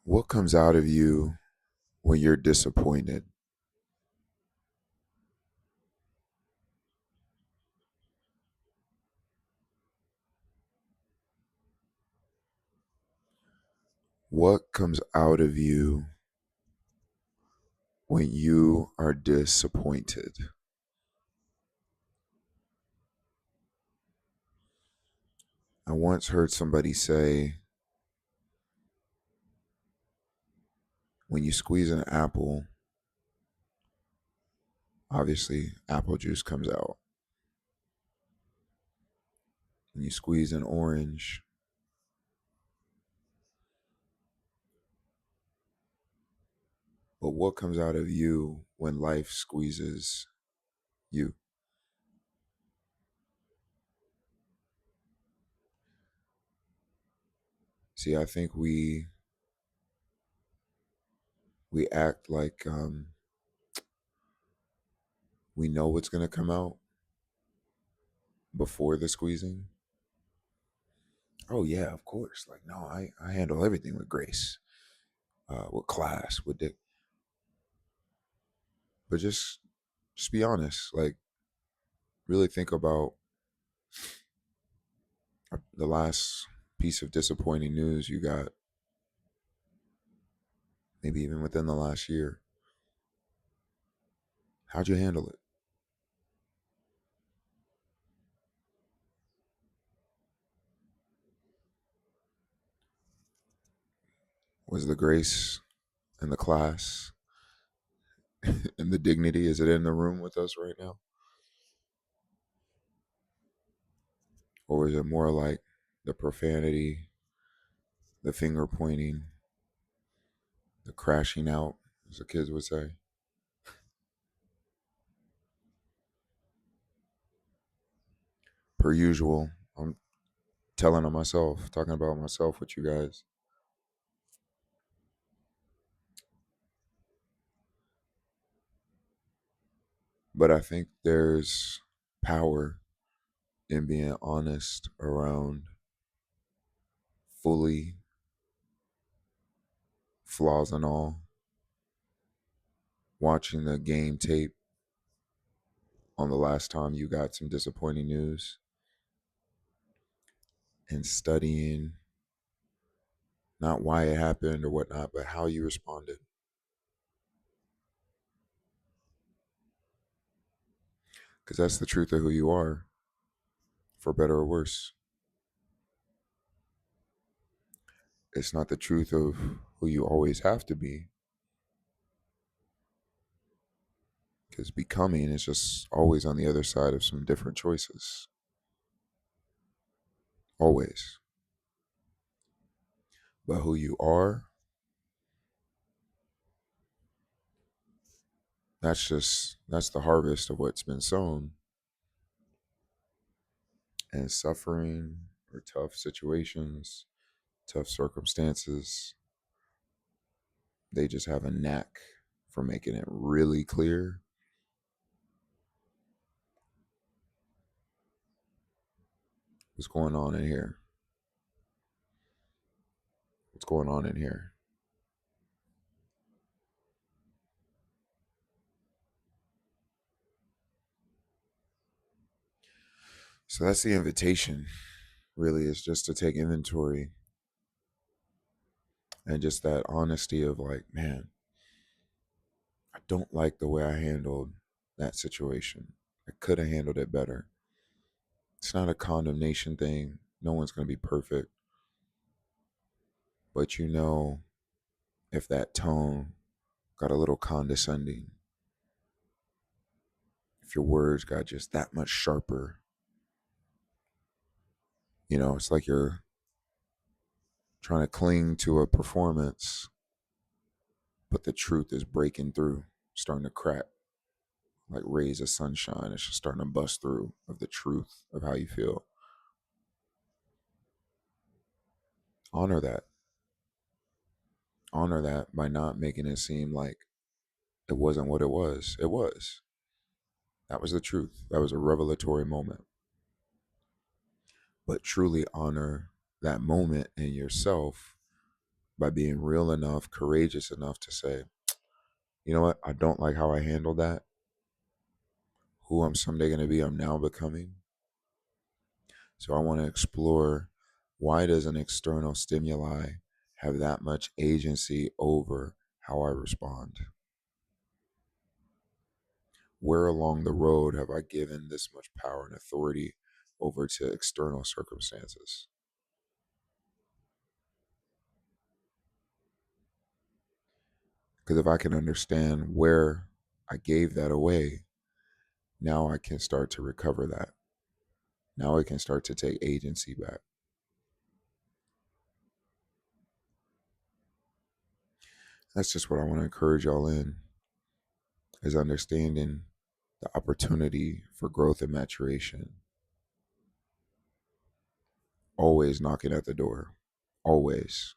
What comes out of you when you're disappointed? What comes out of you when you are disappointed? I once heard somebody say, when you squeeze an apple, obviously apple juice comes out. When you squeeze an orange, but what comes out of you when life squeezes you? See, I think we act like we know what's going to come out before the squeezing. Oh yeah, of course. Like no, I handle everything with grace, with class, with dick. But just be honest. Like really think about the last piece of disappointing news you got, maybe even within the last year. How'd you handle it? Was the grace and the class and the dignity, is it in the room with us right now? Or is it more like the profanity, the finger pointing, the crashing out, as the kids would say? Per usual, I'm telling on myself, talking about myself with you guys. But I think there's power in being honest around fully, flaws and all, watching the game tape on the last time you got some disappointing news and studying not why it happened or whatnot, but how you responded. Because that's the truth of who you are, for better or worse. It's not the truth of who you always have to be, because becoming is just always on the other side of some different choices. Always. But who you are, that's the harvest of what's been sown. And suffering or tough situations, tough circumstances, they just have a knack for making it really clear what's going on in here. What's going on in here? So that's the invitation, really, is just to take inventory and just that honesty of like, man, I don't like the way I handled that situation. I could have handled it better. It's not a condemnation thing. No one's going to be perfect. But if that tone got a little condescending, if your words got just that much sharper, it's like you're trying to cling to a performance, but the truth is breaking through, starting to crack like rays of sunshine. It's just starting to bust through of the truth of how you feel. Honor that. Honor that by not making it seem like it wasn't what it was. It was. That was the truth. That was a revelatory moment. But truly honor that moment in yourself by being real enough, courageous enough to say, you know what, I don't like how I handled that. Who I'm someday going to be, I'm now becoming. So I want to explore, why does an external stimuli have that much agency over how I respond? Where along the road have I given this much power and authority over to external circumstances? Because if I can understand where I gave that away, now I can start to recover that. Now I can start to take agency back. That's just what I want to encourage y'all in, is understanding the opportunity for growth and maturation. Always knocking at the door. Always.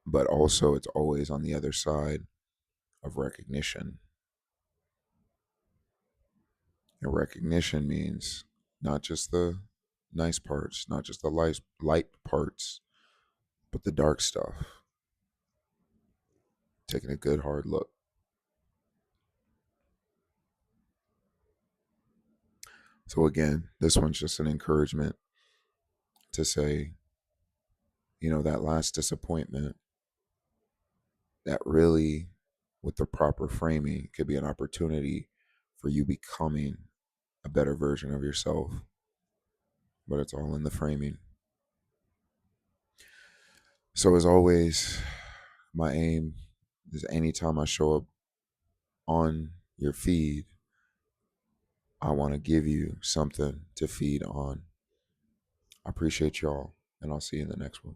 But also, it's always on the other side of recognition. And recognition means not just the nice parts, not just the light parts, but the dark stuff. Taking a good hard look. So again, this one's just an encouragement to say, that last disappointment, that really, with the proper framing, could be an opportunity for you becoming a better version of yourself. But it's all in the framing. So as always, my aim is, anytime I show up on your feed, I want to give you something to feed on. I appreciate y'all, and I'll see you in the next one.